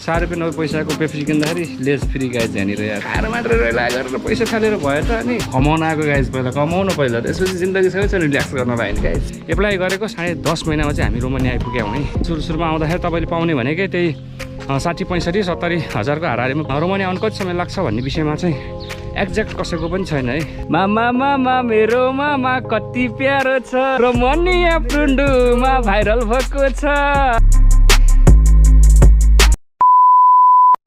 ₹4.90 पैसाको पेप्सी किन्दाखेरि लेज free guys यहाँनिर यार खाएर मात्र रहिला गरेर पैसा फालेर भयो त अनि कमाउन आएको गाइज पहिला कमाउनु पहिला त्यसपछि जिन्दगी सबैसँग रिल्याक्स गर्न लाग्यो गाइज एप्लाई गरेको 10.5 महिनामा चाहिँ हामी रोमानिया आइपुग्यौँ है सुरुमा आउँदाखेरि तपाईँले पाउने भनेकै त्यही 60-65-70 हजारको हाराहारीमा रोमानिया आउनु कति समय लाग्छ भन्ने विषयमा चाहिँ एक्ज्याक्ट कसैको पनि छैन है मामा मामा मेरो मामा कति प्यारो छ रोमानिया पुन्डुमा भाइरल भएको छ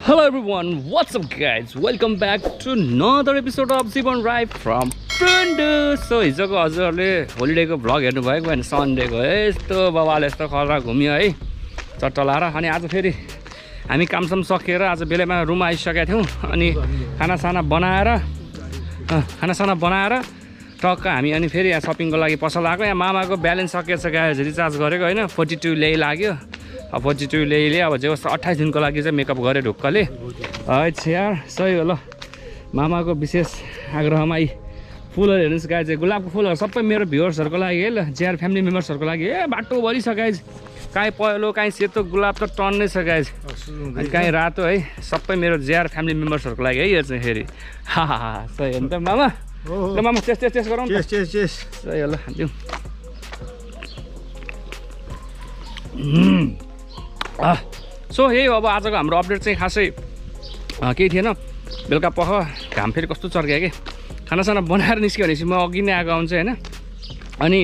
Hello everyone, what's up guys? Welcome back to another episode of Jeevan Rai from Pundu. So हिजोको हजुरहरूले होलिडेको भ्लग हेर्नुभएको होइन सन्डेको यस्तो बाबाले यस्तो खरा घुम्यो है चट्ट लाएर अनि आज फेरि हामी कामसाम सकेर आज बेलैमा रुम आइसकेका थियौँ अनि खानासाना बनाएर टक्क हामी अनि फेरि यहाँ सपिङको लागि पसल आएको यहाँ मामाको ब्यालेन्स सकिएछ गाइज रिचार्ज गरेको होइन 42 ल्याइ लाग्यो अब 42 ल्याइले अब जे 28 दिनको लागि चाहिँ मेकअप गरे ढुक्कले है यार सही हो ल मामाको विशेष आग्रहमा यी फुलहरू हेर्नुहोस् गाइज गुलाबको फुलहरू सबै मेरो भ्युवर्सहरूको लागि है ल जेआर फ्यामिली मेम्बर्सहरूको लागि बाटोभरि छ गाइज काहीँ पहेँलो काहीँ सेतो गुलाब त टन्नै छ गाइज अनि काहीँ रातो है सबै मेरो जेआर फ्यामिली मेम्बर्सहरूको लागि है यो चाहिँ फेरि हा सही हो नि त मामा ल मामा टेस्ट गरौँ सही हो ल दिउँ सो यही हो अब आजको हाम्रो अपडेट चाहिँ खासै केही थिएन बेलुका पख घाम फेरि कस्तो चर्क्यो कि खानासाना बनाएर निस्क्यो भनेपछि म अघि नै आएको आउँछु होइन अनि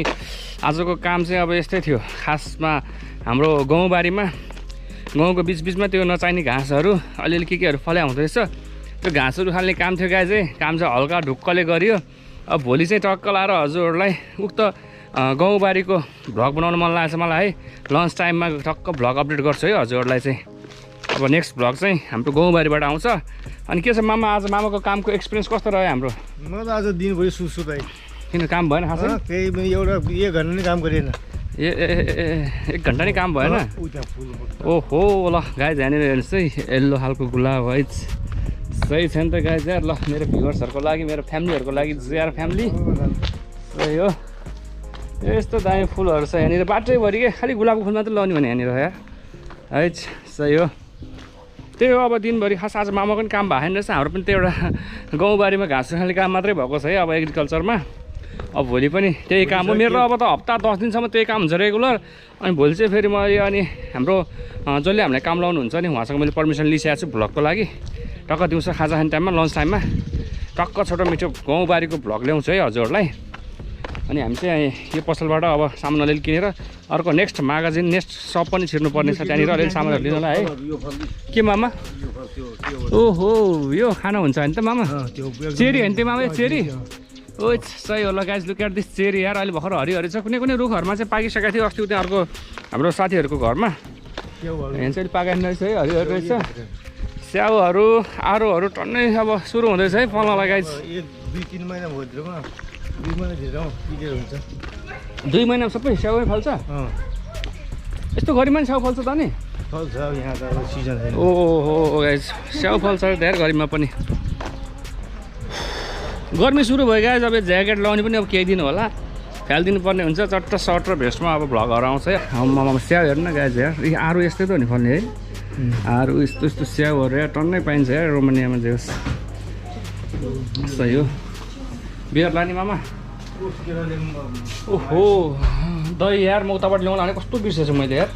आजको काम चाहिँ अब यस्तै थियो खासमा हाम्रो गाउँबारीमा गाउँको बिचबिचमा त्यो नचाहिने घाँसहरू अलिअलि केहरू फल्या हुँदो रहेछ त्यो घाँसहरू खाल्ने काम थियो गाई चाहिँ काम चाहिँ हल्का ढुक्कले गरियो अब भोलि चाहिँ टक्क लाएर हजुरहरूलाई उक्त गाउँबारीको भ्लग बनाउनु मन लागेको छ मलाई है लन्च टाइममा टक्क भ्लग अपडेट गर्छु है हजुरहरूलाई चाहिँ अब नेक्स्ट भ्लग चाहिँ हाम्रो गाउँबारीबाट आउँछ अनि के छ मामा आज मामाको कामको एक्सपिरियन्स कस्तो रह्यो हाम्रो म त आज दिनभरि सुसु भाइ किन काम भएन खासै केही एउटा 1 घन्टा नै काम गरेन एक घन्टा नै काम भएन ओहो ल गाई यहाँनिर हेर्नुहोस् है यल्लो खालको गुलाब है सही छ नि त गाई यार ल मेरो भ्युवर्सहरूको लागि मेरो फ्यामिलीहरूको लागि जेआर फ्यामिली सही हो यस्तो दामी फुलहरू छ यहाँनिर बाटैभरि के खालि गुलाबको फुल मात्रै लाउने भने यहाँनिर यार है सही हो त्यही हो अब दिनभरि खास आज मामाको पनि काम भएन रहेछ हाम्रो पनि त्यो एउटा गाउँबारीमा घाँस खाने काम मात्रै भएको छ है अब एग्रिकल्चरमा अब भोलि पनि त्यही काम हो मेरो अब त हप्ता 10 दिनसम्म त्यही काम हुन्छ रेगुलर अनि भोलि चाहिँ फेरि मैले अनि हाम्रो जसले हामीलाई काम लाउनुहुन्छ नि उहाँसँग मैले पर्मिसन लिइसकेको छु भ्लगको लागि टक्क दिउँसो खाजा खाने टाइममा लन्च टाइममा टक्क छोटो मिठो गाउँबारीको भ्लग ल्याउँछु है हजुरहरूलाई अनि हामी चाहिँ यो पसलबाट अब सामान अलिअलि किनेर अर्को नेक्स्ट म्यागजिन नेक्स्ट सप पनि छिर्नुपर्ने छ त्यहाँनिर अलिअलि सामानहरू लिनलाई है के मामा ओहो यो खाना हुन्छ नि त मामा चेरी होइन त्यो मामा चेरी ओ सही होला guys look at this cherry यार अहिले भर्खर हरिहरि छ कुनै कुनै रुखहरूमा चाहिँ पाकिसकेको थियो अस्ति उता अर्को हाम्रो साथीहरूको घरमा यहाँ चाहिँ पाकेन रहेछ है हरिहरि रहेछ स्याउहरू आरोहरू टन्नै अब सुरु हुँदैछ है फल्नलाई गाइज 2-3 महिना भइदिरमा 2 महिना भित्र क्लियर हुन्छ 2 महिनामा सबै स्याउै फल्छ यस्तो गरिमा नि स्याउ फल्छ त नि फल्छ यहाँ त सिजन छैन ओहो गाइज स्याउ फल्छ धेरै गरिमा पनि गर्मी सुरु भयो गाइज अब ज्याकेट लाउने पनि अब केही दिन होला फ्यालिदिनु पर्ने हुन्छ चट्ट सर्ट र भेस्टमा अब भ्लगहरू आउँछ है आमामा स्याउ हेर्नु न गाइज यार आरू यस्तै त हो नि फल्ने है आरू यस्तो यस्तो स्याउहरू यार टन्नै पाइन्छ यार रोमानियामा जे होस् सही हो बियर लाने मामा ओहो दही यार म उताबाट ल्याउनु भने कस्तो बिर्सेछु मैले यार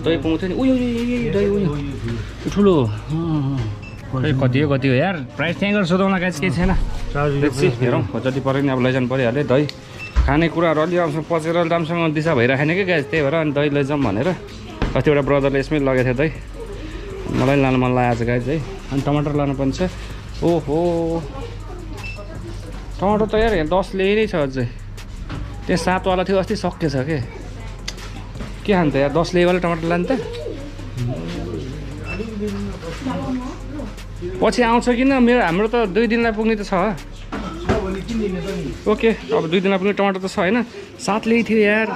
दही पाउँथेँ नि उयो दही उयो ठुलो कति हो यार प्राइस त्यहीँ गरेर सोधौँला गाइस केही छैन हेरौँ जति पऱ्यो नि अब लैजानु परिहाल्यो दही खानेकुराहरू अलि आउँछ पचेर राम्रोसँग दिशा भइराखेन कि गाइस त्यही भएर अनि दही लैजाउँ भनेर कतिवटा ब्रदरले यसमै लगेको थियो दही मलाई लानु मन लागेको छ गाइस है अनि टमाटर लानु पनि छ ओहो टमाटर त यार 10 ल्याइ नै छ अझै त्यहाँ 7 वाला थियो अस्ति सकिएछ के खान्छ यार 10 ल्याइवाला टमाटर लानु त पछि आउँछ किन हाम्रो त 2 दिनलाई पुग्ने त छ ओके अब 2 दिनलाई पुग्ने टमाटर त छ होइन 7 ल्याइ थियो यार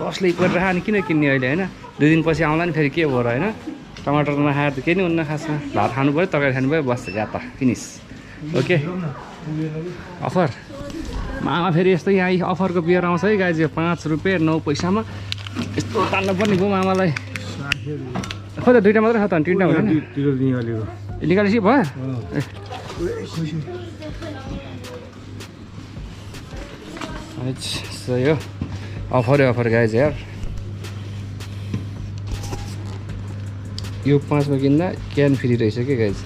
10 ल्याइ परेर अनि किन किन्ने अहिले होइन 2 दिन पछि आउँला नि फेरि के भयो र होइन टमाटर नखाएर त केही नि हुन्न खासमा भात खानु पऱ्यो तरकारी खानु पऱ्यो बस्छ या त फिनिस ओके अफर मामा फेरि यस्तो यहाँ अफरको बियर आउँछ है गाइज 5 रुपियाँ 9 पैसामा यस्तो तान्नु पर्ने भयो मामालाई खोइ त दुईटा मात्रै छ त तिनटा हुँदैन निकालेपछि भयो सही हो अफर गाइज यार यो 5 मा किन्दा क्यान फ्री रहेछ के गाइज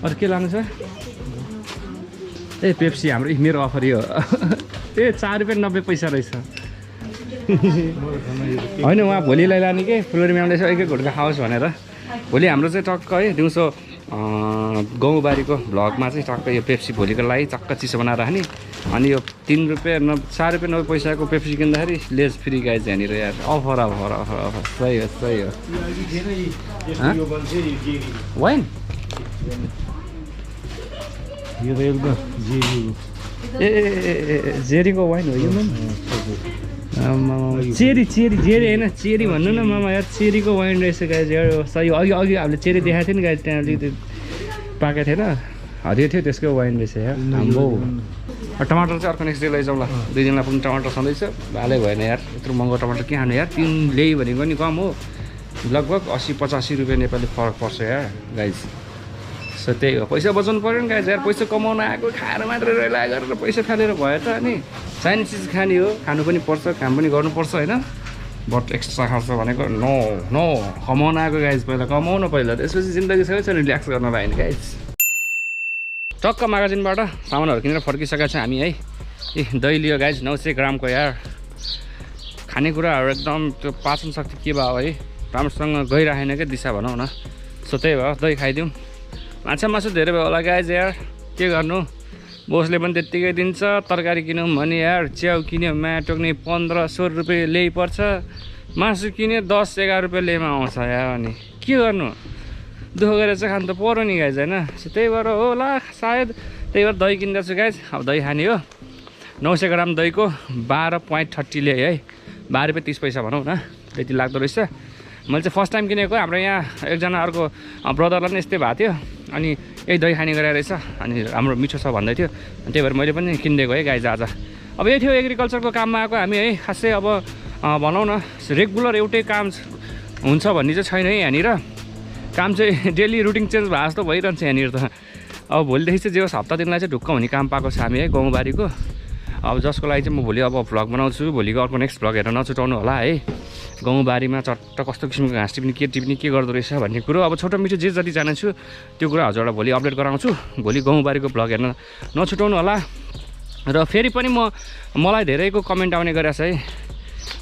अरू के लानु छ ए पेप्सी हाम्रो मेरो अफर यो ए 4 रुपियाँ 90 पैसा रहेछ होइन उहाँ भोलिलाई लाने के फुलरी म्यामले यसो एक घुटका खाओस् भनेर भोलि हाम्रो चाहिँ टक्क है दिउँसो गाउँबारीको भ्लगमा चाहिँ टक्क यो पेप्सी भोलिको लागि चक्क चिसो बनाएर राख्ने अनि यो 3 रुपियाँ 4 रुपियाँ 90 पैसाको पेप्सी किन्दाखेरि लेज फ्री गाइज यहाँनिर यार अफर सही हो वाइन यो त एकदम ए जेरीको वाइन हो यो चेरी होइन चेरी भन्नु न मामा यार चेरीको वाइन रहेछ गाइज यार सही अघि हामीले चेरी देखाएको थियो नि गाइज त्यहाँ अलिकति पाकेको थिएन हरियो थियो त्यसको वाइन रहेछ यार हाम्रो टमाटर चाहिँ अर्को नेक्स्ट डे लैजाउँ ल 2 दिनलाई पनि टमाटर छँदैछ भालै भएन यार यत्रो महँगो टमाटर के खानु यार 3 ल्याइ भनेको नि कम हो लगभग 80-85 रुपियाँ नेपाली फरक पर्छ यार गाइज सो त्यही हो पैसा बचाउनु पऱ्यो नि गाइज यार पैसा कमाउन आएको खाएर मात्रै रैला गरेर पैसा फालेर भयो त अनि चाहिने चिज खाने हो खानु पनि पर्छ काम पनि गर्नुपर्छ होइन बट एक्स्ट्रा खर्च भनेको नो कमाउन आएको गाइज पहिला कमाउनु पहिला त्यसपछि जिन्दगी छ रिल्याक्स गर्न पाएन गाइज टक्क म्यागाजिनबाट सामानहरू किनेर फर्किसकेका छौँ हामी है ए दही लियो गाइज 900 ग्रामको यार खानेकुराहरू एकदम त्यो पाचन शक्ति के भयो है राम्रोसँग गइरहेन क्या दिशा भनौँ न सो त्यही भयो दही खाइदिउँ माछा मासु धेरै भयो होला गाइज यार के गर्नु बोसले पनि त्यत्तिकै दिन्छ तरकारी किनौँ भने यार च्याउ किन्यो टोक्ने 1500 रुपियाँ ल्याइ पर्छ मासु किन्यो 10-11 रुपियाँ ल्याइमा आउँछ यार अनि के गर्नु दुःख गरेर चाहिँ खानु त पर्यो नि गाइज होइन सो त्यही भएर होला सायद त्यही भएर दही किन्दा छु गाइज अब दही खाने हो 900 ग्राम दहीको 12.30 ल्याएँ है 12 रुपियाँ 30 पैसा भनौँ न त्यति लाग्दो रहेछ मैले चाहिँ फर्स्ट टाइम किनेको हाम्रो यहाँ एकजना अर्को ब्रदरलाई पनि यस्तै भएको थियो अनि यही दही खाने गरेर रहेछ अनि राम्रो मिठो छ भन्दै थियो त्यही भएर मैले पनि किनिदिएको है गाइज आज अब यही थियो एग्रिकल्चरको काममा आएको हामी है खासै अब भनौँ न रेगुलर एउटै काम हुन्छ भन्ने चाहिँ छैन है यहाँनिर काम चाहिँ डेली रुटिन चेन्ज भए जस्तो भइरहन्छ यहाँनिर त अब भोलिदेखि चाहिँ जे होस् हप्ता दिनलाई चाहिँ ढुक्क हुने काम पाएको छ हामी है गाउँबारीको अब जसको लागि चाहिँ म भोलि अब भ्लग बनाउँछु भोलिको अर्को नेक्स्ट भ्लग हेरेर नछुटाउनु होला है गाउँबारीमा चट्ट कस्तो किसिमको घाँस टिप्ने के गर्दो रहेछ भन्ने कुरो अब छोटो मिठो जे जति जानेछु त्यो कुरा हजुरलाई भोलि अपडेट गराउँछु भोलि गाउँबारीको भ्लग हेर्न नछुटाउनु होला र फेरि पनि मलाई धेरैको कमेन्ट आउने गरेछ है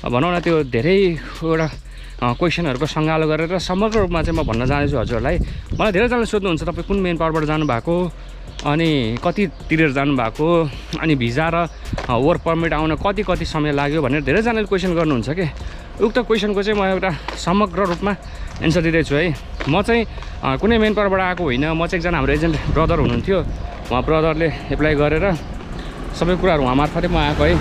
भनौँ न त्यो धेरैवटा क्वेसनहरूको सङ्गालो गरेर समग्र रूपमा चाहिँ म भन्न जानेछु हजुरलाई मलाई धेरैजनाले सोध्नुहुन्छ तपाईँ कुन मेन पावरबाट जानुभएको अनि कति तिरेर जानुभएको अनि भिजा र वर्क पर्मिट आउन कति समय लाग्यो भनेर धेरैजनाले क्वेसन गर्नुहुन्छ कि उक्त क्वेसनको चाहिँ म एउटा समग्र रूपमा एन्सर दिँदैछु है म चाहिँ कुनै मेन पावरबाट आएको होइन म चाहिँ एकजना हाम्रो एजेन्ट ब्रदर हुनुहुन्थ्यो उहाँ ब्रदरले एप्लाई गरेर सबै कुराहरू उहाँ मार्फतै म आएको है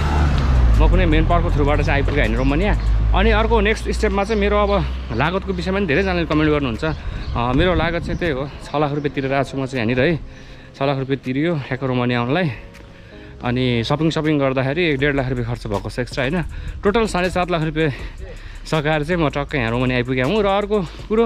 म कुनै मेन पावरको थ्रुबाट चाहिँ आइपुगेँ होइन रोमानिया अनि अर्को नेक्स्ट स्टेपमा चाहिँ मेरो अब लागतको विषयमा पनि धेरैजनाले कमेन्ट गर्नुहुन्छ मेरो लागत चाहिँ त्यही हो 6 लाख रुपियाँ तिरेर आएको छु म चाहिँ यहाँनिर है 6 लाख रुपियाँ तिरियो ठ्याक्क रोमानिया आउनलाई अनि सपिङ गर्दाखेरि 1.5 लाख रुपियाँ खर्च भएको छ एक्स्ट्रा होइन टोटल 7.5 लाख रुपियाँ सकाएर चाहिँ म टक्कै यहाँ रोमानिया आइपुगेँ हुँ र अर्को कुरो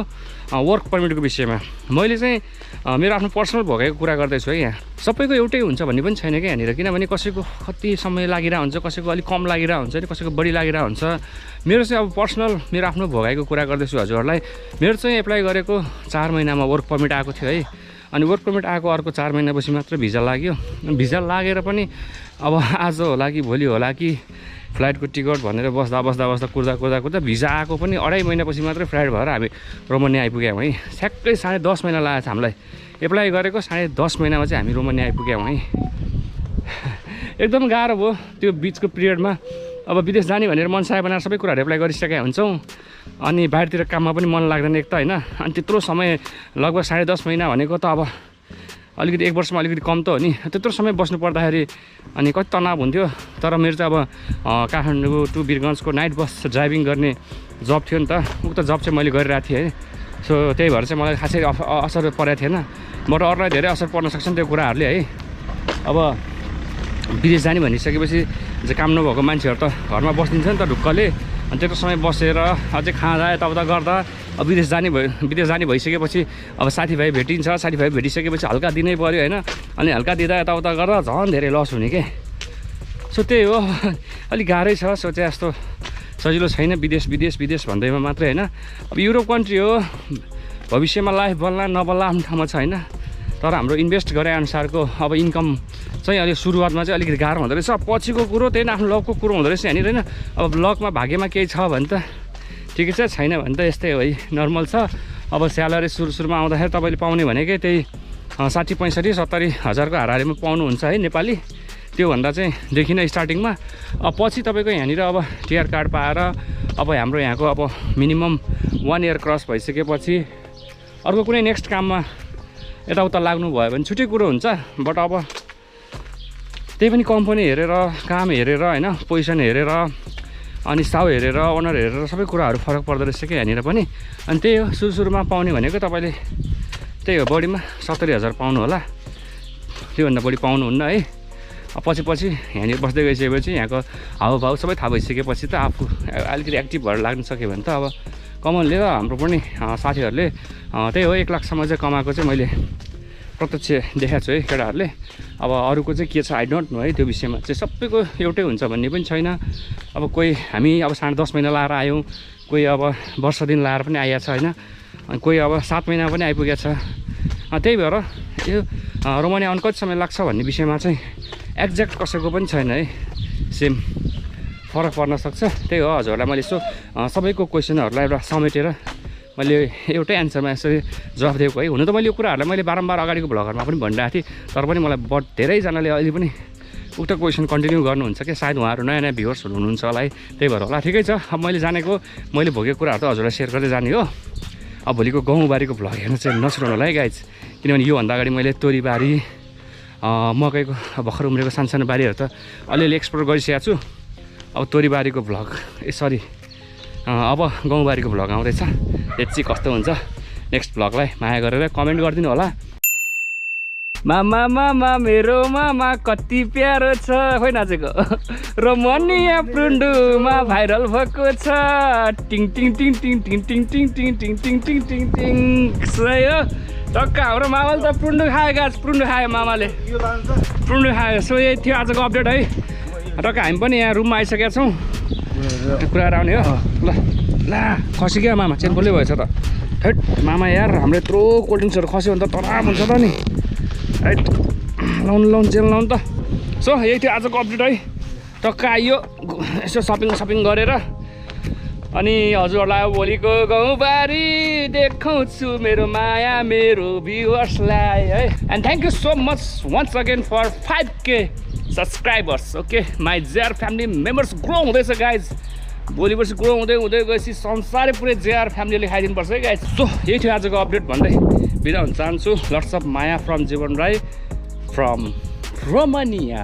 वर्क पर्मिटको विषयमा मैले चाहिँ मेरो आफ्नो पर्सनल भोगेको कुरा गर्दैछु है यहाँ सबैको एउटै हुन्छ भन्ने पनि छैन क्या यहाँनिर किनभने कसैको कति समय लागिरहेको हुन्छ कसैको अलिक कम लागिरहेको हुन्छ नि कसैको बढी लागिरहेको हुन्छ मेरो चाहिँ अब पर्सनल मेरो आफ्नो भोगाएको कुरा गर्दैछु हजुरहरूलाई मेरो चाहिँ एप्लाई गरेको 4 महिनामा वर्क पर्मिट आएको थियो है अनि वर्क पर्मिट आएको अर्को 4 महिनापछि मात्र भिजा लाग्यो भिजा लागेर पनि अब आज होला कि भोलि होला कि फ्लाइटको टिकट भनेर बस्दा कुर्दा भिजा आएको पनि 2.5 महिनापछि मात्रै फ्लाइट भएर हामी रोमानिया आइपुग्यौँ है ठ्याक्कै 10.5 महिना लागेको छ हामीलाई एप्लाई गरेको 10.5 महिनामा चाहिँ हामी रोमानिया आइपुग्यौँ है एकदम गाह्रो भयो त्यो बिचको पिरियडमा अब विदेश जाने भनेर मनसाय बनाएर सबै कुराहरू एप्लाई गरिसकेका हुन्छौँ अनि बाहिरतिर काममा पनि मन लाग्दैन एक त होइन अनि त्यत्रो समय लगभग 10.5 महिना भनेको त अब अलिकति 1 वर्षमा अलिकति कम त हो नि त्यत्रो समय बस्नु पर्दाखेरि अनि कति तनाव हुन्थ्यो तर मेरो चाहिँ अब काठमाडौँ टु वीरगन्जको नाइट बस ड्राइभिङ गर्ने जब थियो नि त उक्त जब चाहिँ मैले गरिरहेको थिएँ है सो त्यही भएर चाहिँ मलाई खासै असर परेको थिएन बट अरूलाई धेरै असर पर्न सक्छ नि त्यो कुराहरूले है अब विदेश जाने भनिसकेपछि चाहिँ काम नभएको मान्छेहरू त घरमा बसिदिन्छ नि त ढुक्कले अनि त्यत्रो समय बसेर अझै खाँदा यताउता गर्दा विदेश जाने भइसकेपछि अब साथीभाइ भेटिन्छ, साथीभाइ भेटिसकेपछि हल्का दिनै पऱ्यो होइन। अनि हल्का दिँदा यताउता गर्दा झन् धेरै लस हुने के। सो त्यही हो, अलिक गाह्रै छ। सोचे जस्तो सजिलो छैन विदेश भन्दैमा मात्रै होइन। अब युरोप कन्ट्री हो, भविष्यमा लाइफ बल्ला नबल्ला आफ्नो ठाउँमा छ होइन। तर हाम्रो इन्भेस्ट गरे अनुसारको अब इन्कम चाहिँ अहिले सुरुवातमा चाहिँ अलिकति गाह्रो हुँदो रहेछ। पछिको कुरो त्यही आफ्नो लकको कुरो हुँदो रहेछ यहाँनिर होइन। अब लकमा भाग्यमा केही छ भने त ठिकै छ, छैन भने त यस्तै हो है, नर्मल छ। अब स्यालेरी सुरुमा आउँदाखेरि तपाईँले पाउने भनेकै त्यही 60, 65, 70 हजारको हाराहारीमा पाउनुहुन्छ है नेपाली। त्योभन्दा चाहिँ देखिन स्टार्टिङमा। अब पछि तपाईँको यहाँनिर अब टिआर कार्ड पाएर अब हाम्रो यहाँको अब मिनिमम 1 इयर क्रस भइसकेपछि अर्को कुनै नेक्स्ट काममा यताउता लाग्नु भयो भने छुट्टै कुरो हुन्छ। बट अब त्यही पनि कम्पनी हेरेर, काम हेरेर होइन, पोजिसन हेरेर, अनि साउ हेरेर, ओनर हेरेर सबै कुराहरू फरक पर्दो रहेछ कि यहाँनिर पनि। अनि त्यही हो, सुरुमा पाउने भनेको तपाईँले त्यही हो बढीमा 70 हजार पाउनु होला, त्योभन्दा बढी पाउनुहुन्न है। पछि यहाँनिर बस्दै गइसकेपछि यहाँको हाउभाउ सबै थाहा भइसकेपछि त आफू अलिकति एक्टिभ भएर लाग्न सक्यो भने त अब कमाउनु लिएर हाम्रो पनि साथीहरूले त्यही हो 1 लाखसम्म चाहिँ कमाएको चाहिँ मैले प्रत्यक्ष देखाएको छु है केटाहरूले। अब अरूको चाहिँ के छ आई डोन्ट नो है, त्यो विषयमा चाहिँ सबैको एउटै हुन्छ भन्ने पनि छैन। अब कोही हामी अब 10.5 महिना लाएर आयौँ, कोही अब वर्ष दिन लाएर पनि आइएको छ होइन, अनि कोही अब 7 महिना पनि आइपुगेको छ। त्यही भएर यो रोमानिया आउनु कति समय लाग्छ भन्ने विषयमा चाहिँ एक्ज्याक्ट कसैको पनि छैन है, सेम फरक पर्न सक्छ। त्यही हो, हजुरहरूलाई मैले यसो सबैको क्वेसनहरूलाई एउटा समेटेर मैले एउटै एन्सरमा यसरी जवाफ दिएको है। हुन त मैले यो कुराहरूलाई मैले बारम्बार अगाडिको भ्लगहरूमा पनि भनिरहेको थिएँ, तर पनि मलाई धेरैजनाले अहिले पनि उक्त क्वेसन कन्टिन्यू गर्नुहुन्छ कि सायद उहाँहरू नयाँ नयाँ भ्युवर्सहरू हुनुहुन्छ होला है, त्यही भएर होला। ठिकै छ, अब मैले जानेको मैले भोगेको कुराहरू त हजुरलाई सेयर गर्दै जाने हो। अब भोलिको गाउँबारीको भ्लग हेर्नु चाहिँ नछुटाउनु होला है गाइज, किनभने योभन्दा अगाडि मैले तोरीबारी, मकैको भर्खर उम्रेको सानो बारीहरू त अलिअलि एक्सप्लोर गरिसकेको छु। अब तोरीबारीको भ्लग अब गाउँबारीको भ्लग आउँदैछ, लेट्स सी कस्तो हुन्छ। नेक्स्ट भ्लगलाई माया गरेर कमेन्ट गरिदिनु होला। मामा मेरो मामा कति प्यारो छ, खोइ नाचेको रोमानिया प्रुन्डुमा भाइरल भएको छ, टिङ टिङ टिङ टिङ टिङ टिङ टिङ टिङ टिङ टिङ टिङ टिङ टिङ सही हो। टक्क हाम्रो मामाले त प्रुन्डु खायो गाछ, प्रुन्डु खायो मामाले, प्रुन्डु खायो। सो यही थियो आजको अपडेट है। टक्क हामी पनि यहाँ रुममा आइसकेका छौँ, कुराहरू आउने हो। ला खसी क्या मामा, चेन बोल्दै भएछ त। हैट मामा यार, हाम्रो यत्रो कोल्ड ड्रिङ्क्सहरू खस्यो भने त तराम हुन्छ त नि। हैट लाउनु चेन लाउनु त। सो यही थियो आजको अपडेट है। टक्क आइयो यसो सपिङ गरेर, अनि हजुरहरूलाई भोलिको गाउँबारी देखाउँछु मेरो माया मेरो भ्युवर्सलाई है। And thank you so much once again for 5K subscribers. Okay, my JR family members grow हुँदैछ गाइज, भोलि पर्सि ग्रो हुँदै गएपछि संसारै पुरै जेआर फ्यामिलीले खाइदिनुपर्छ है गाइज। सो यही थियो आजको अपडेट भन्दै बिदा हुन चाहन्छु। लट्स अफ माया फ्रम जीवन राई फ्रम रोमानिया।